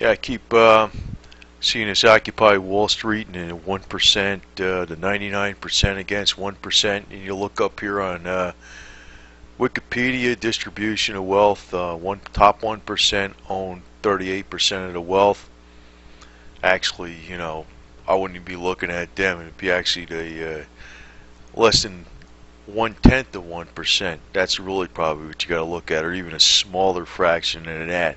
Yeah, I keep seeing this Occupy Wall Street and the 1%, the 99% against 1%. And you look up here on Wikipedia, distribution of wealth, top 1% own 38% of the wealth. Actually, I wouldn't even be looking at them. It'd be actually the less than 1/10 of 1%. That's really probably what you got to look at, or even a smaller fraction than that.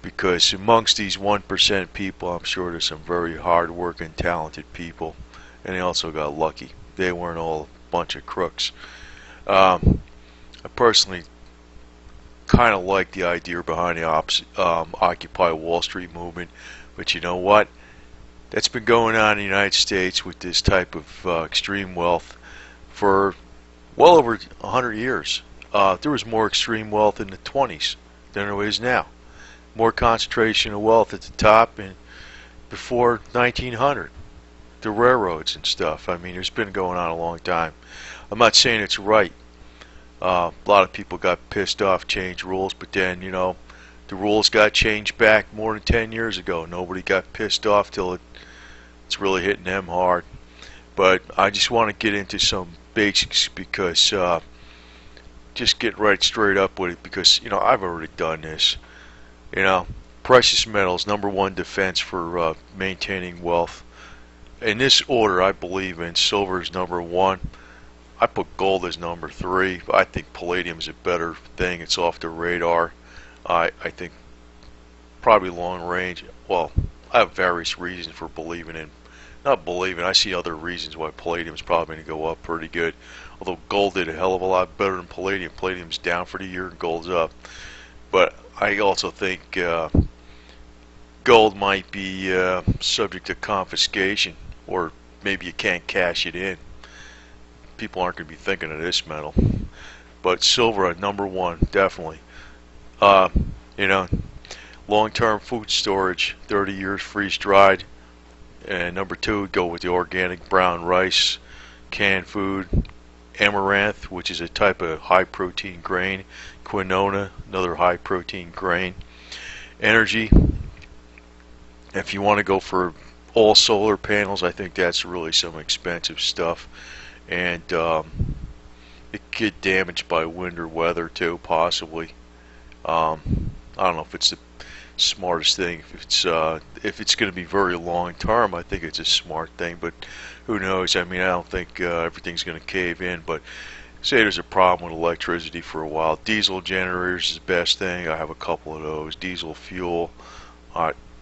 Because amongst these 1% people, I'm sure there's some very hard-working, talented people, and they also got lucky. They weren't all a bunch of crooks. I personally kind of like the idea behind the Occupy Wall Street movement, but you know what? That's been going on in the United States with this type of extreme wealth for well over 100 years. There was more extreme wealth in the 20s than there is now. More concentration of wealth at the top and before 1900. The railroads and stuff. I mean, it's been going on a long time. I'm not saying it's right. A lot of people got pissed off, changed rules, but then, the rules got changed back more than 10 years ago. Nobody got pissed off till it's really hitting them hard. But I just want to get into some basics because just get right straight up with it because, I've already done this. Precious metals, number one defense for maintaining wealth. In this order, I believe in silver is number one. I put gold as number three. I think palladium is a better thing. It's off the radar. I think probably long range. Well, I have various reasons for believing in. Not believing. I see other reasons why palladium is probably going to go up pretty good. Although gold did a hell of a lot better than palladium. Palladium's down for the year and gold's up. But I also think gold might be subject to confiscation, or maybe you can't cash it in. People aren't going to be thinking of this metal. But silver at number one, definitely. Uh, you know, long-term food storage, 30 years freeze-dried. And number two would go with the organic brown rice, canned food, amaranth, which is a type of high-protein grain, quinoa, another high-protein grain. Energy, if you want to go for all solar panels, I think that's really some expensive stuff. And it could get damaged by wind or weather too, possibly. I don't know if it's the smartest thing. If it's going to be very long term, I think it's a smart thing. But who knows? I mean, I don't think everything's going to cave in. But say there's a problem with electricity for a while. Diesel generators is the best thing. I have a couple of those. Diesel fuel.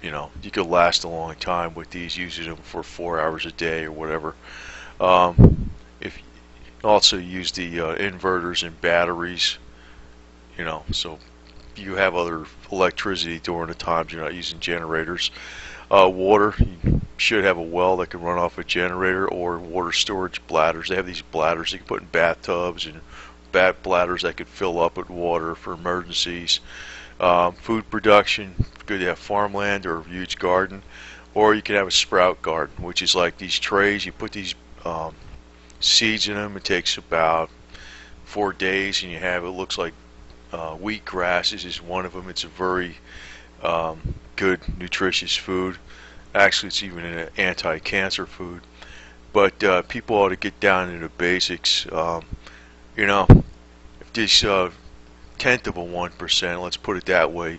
You could last a long time with these, using them for 4 hours a day or whatever. If you also use the inverters and batteries, so you have other electricity during the times you're not using generators. Water, you should have a well that can run off a generator, or water storage bladders. They have these bladders you can put in bathtubs, and bladders that could fill up with water for emergencies. Food production, good to have farmland or a huge garden, or you can have a sprout garden, which is like these trays. You put these seeds in them. It takes about 4 days, and it looks like wheat grasses is one of them. It's a very good, nutritious food. Actually, it's even an anti-cancer food. But people ought to get down into the basics. If this tenth of a 1%, let's put it that way,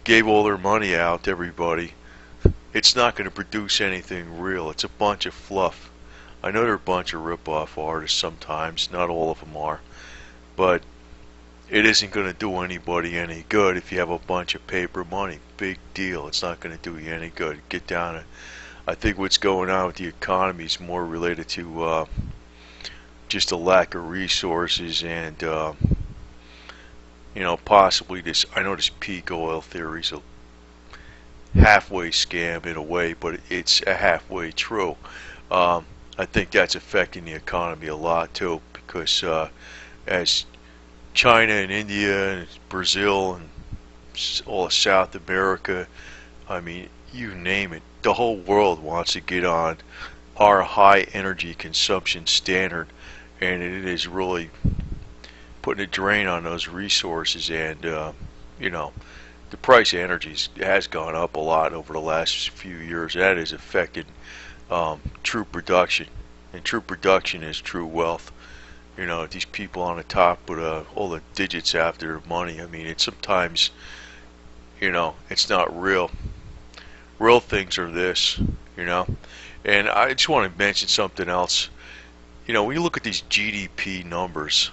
gave all their money out to everybody, it's not going to produce anything real. It's a bunch of fluff. I know they're a bunch of rip-off artists sometimes. Not all of them are. But it isn't going to do anybody any good if you have a bunch of paper money. Big deal. It's not going to do you any good. Get down to, I think what's going on with the economy is more related to just a lack of resources and possibly this. I know this peak oil theory is a halfway scam in a way, but it's a halfway true. I think that's affecting the economy a lot too, because as China and India and Brazil and all of South America, I mean, you name it, the whole world wants to get on our high energy consumption standard, and it is really putting a drain on those resources. And the price of energy has gone up a lot over the last few years. That has affected true production, and true production is true wealth. You know, these people on the top with all the digits after their money. I mean, it's sometimes, you know, it's not real. Real things are this, you know. And I just want to mention something else. You know, when you look at these GDP numbers,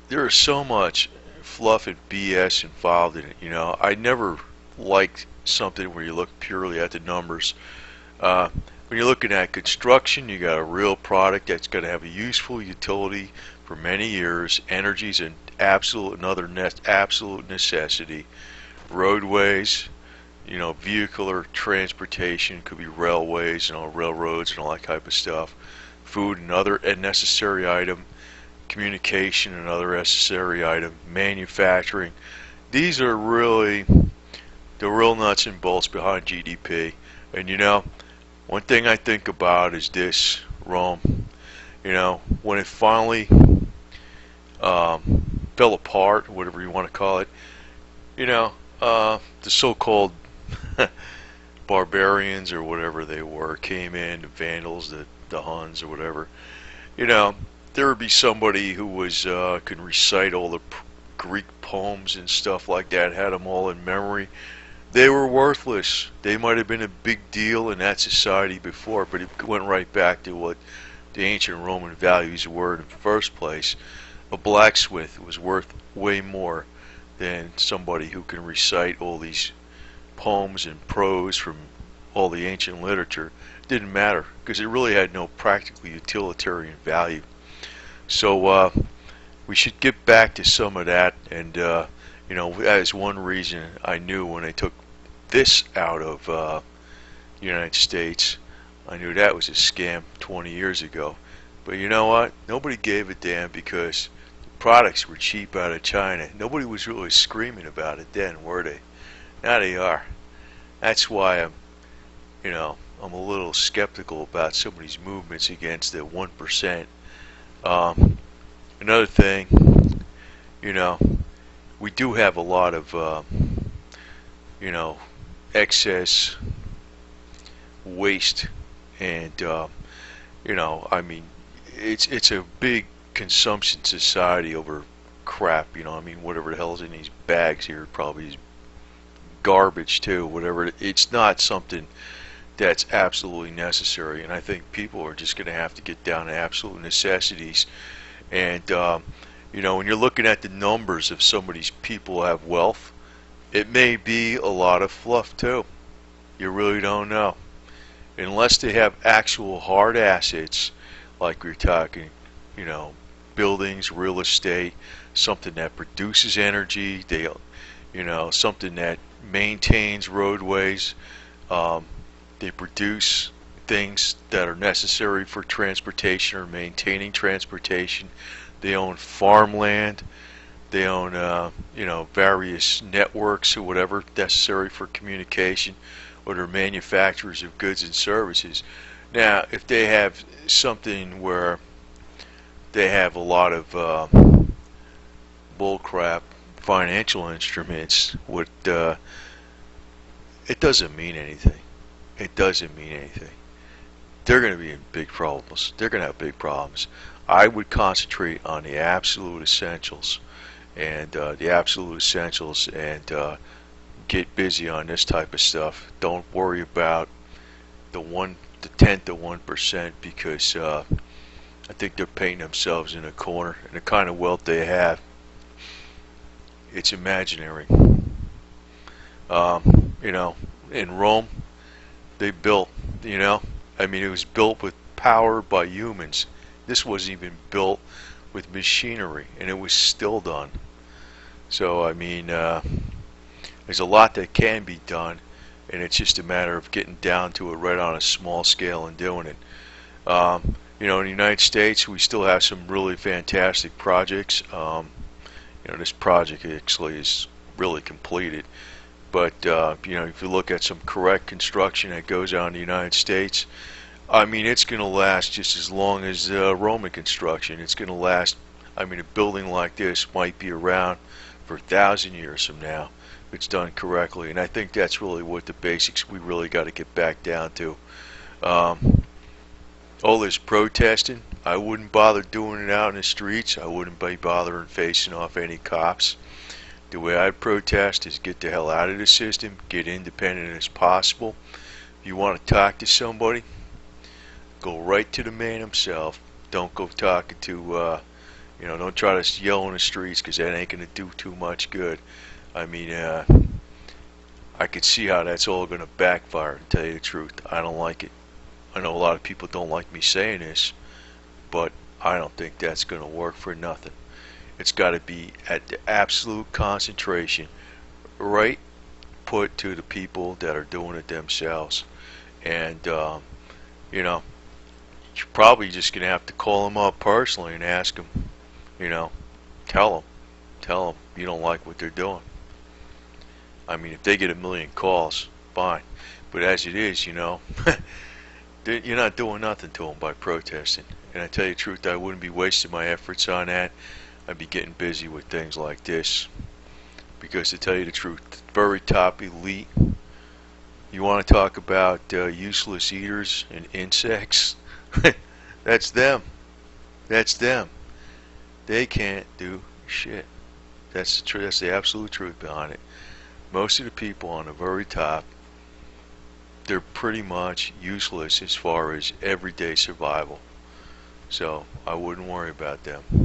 there is so much fluff and BS involved in it. You know, I never liked something where you look purely at the numbers. When you're looking at construction, you got a real product that's going to have a useful utility for many years. Energy's an absolute necessity. Roadways, you know, vehicular transportation, could be railways, you know, railroads and all that type of stuff. Food, another necessary item. Communication, another necessary item. Manufacturing. These are really the real nuts and bolts behind GDP. And you know, one thing I think about is this, Rome. You know, when it finally fell apart, whatever you want to call it, you know, the so-called barbarians or whatever they were came in, the Vandals, the Huns or whatever. You know, there would be somebody who was could recite all the Greek poems and stuff like that, had them all in memory. They were worthless. They might have been a big deal in that society before, but it went right back to what the ancient Roman values were in the first place. A blacksmith was worth way more than somebody who can recite all these poems and prose from all the ancient literature. It didn't matter because it really had no practical utilitarian value. So we should get back to some of that, and you know, that is one reason I knew when they took this out of the United States, I knew that was a scam 20 years ago. But you know what? Nobody gave a damn because the products were cheap out of China. Nobody was really screaming about it then, were they? Now they are. That's why I'm a little skeptical about some of these movements against the 1%. Another thing, you know, we do have a lot of, you know, excess waste, and you know, I mean, it's a big consumption society over crap. You know, I mean, whatever the hell's in these bags here probably is garbage too. Whatever, it's not something that's absolutely necessary, and I think people are just going to have to get down to absolute necessities. And you know, when you're looking at the numbers of some of these people who have wealth, it may be a lot of fluff too. You really don't know. Unless they have actual hard assets, like we're talking, you know, buildings, real estate, something that produces energy, you know, something that maintains roadways, they produce things that are necessary for transportation or maintaining transportation. They own farmland. They own, you know, various networks or whatever necessary for communication, or they're manufacturers of goods and services. Now, if they have something where they have a lot of bullcrap financial instruments, it doesn't mean anything. It doesn't mean anything. They're going to be in big problems. They're going to have big problems. I would concentrate on the absolute essentials, and get busy on this type of stuff. Don't worry about the 10th of 1%, because I think they're painting themselves in a corner, and the kind of wealth they have, it's imaginary. You know, in Rome, they built, you know, I mean, it was built with power by humans. This wasn't even built with machinery, and it was still done. So, I mean, there's a lot that can be done, and it's just a matter of getting down to it right on a small scale and doing it. You know, in the United States, we still have some really fantastic projects. You know, this project actually is really completed. But, you know, if you look at some correct construction that goes on in the United States, I mean, it's going to last just as long as Roman construction. It's going to last, I mean, a building like this might be around for 1,000 years from now if it's done correctly. And I think that's really what the basics we really got to get back down to. All this protesting, I wouldn't bother doing it out in the streets. I wouldn't be bothering facing off any cops. The way I'd protest is get the hell out of the system, get independent as possible. If you want to talk to somebody, go right to the man himself. Don't go talking to, don't try to yell in the streets, because that ain't going to do too much good. I mean, I could see how that's all going to backfire, to tell you the truth. I don't like it. I know a lot of people don't like me saying this, but I don't think that's going to work for nothing. It's got to be at the absolute concentration, right, put to the people that are doing it themselves. And, you're probably just going to have to call them up personally and ask them, tell them you don't like what they're doing. I mean, if they get 1,000,000 calls, fine. But as it is, you're not doing nothing to them by protesting. And I tell you the truth, I wouldn't be wasting my efforts on that. I'd be getting busy with things like this. Because to tell you the truth, very top elite. You want to talk about useless eaters and insects? That's them. That's them. They can't do shit. That's the truth. That's the absolute truth behind it. Most of the people on the very top, they're pretty much useless as far as everyday survival. So I wouldn't worry about them.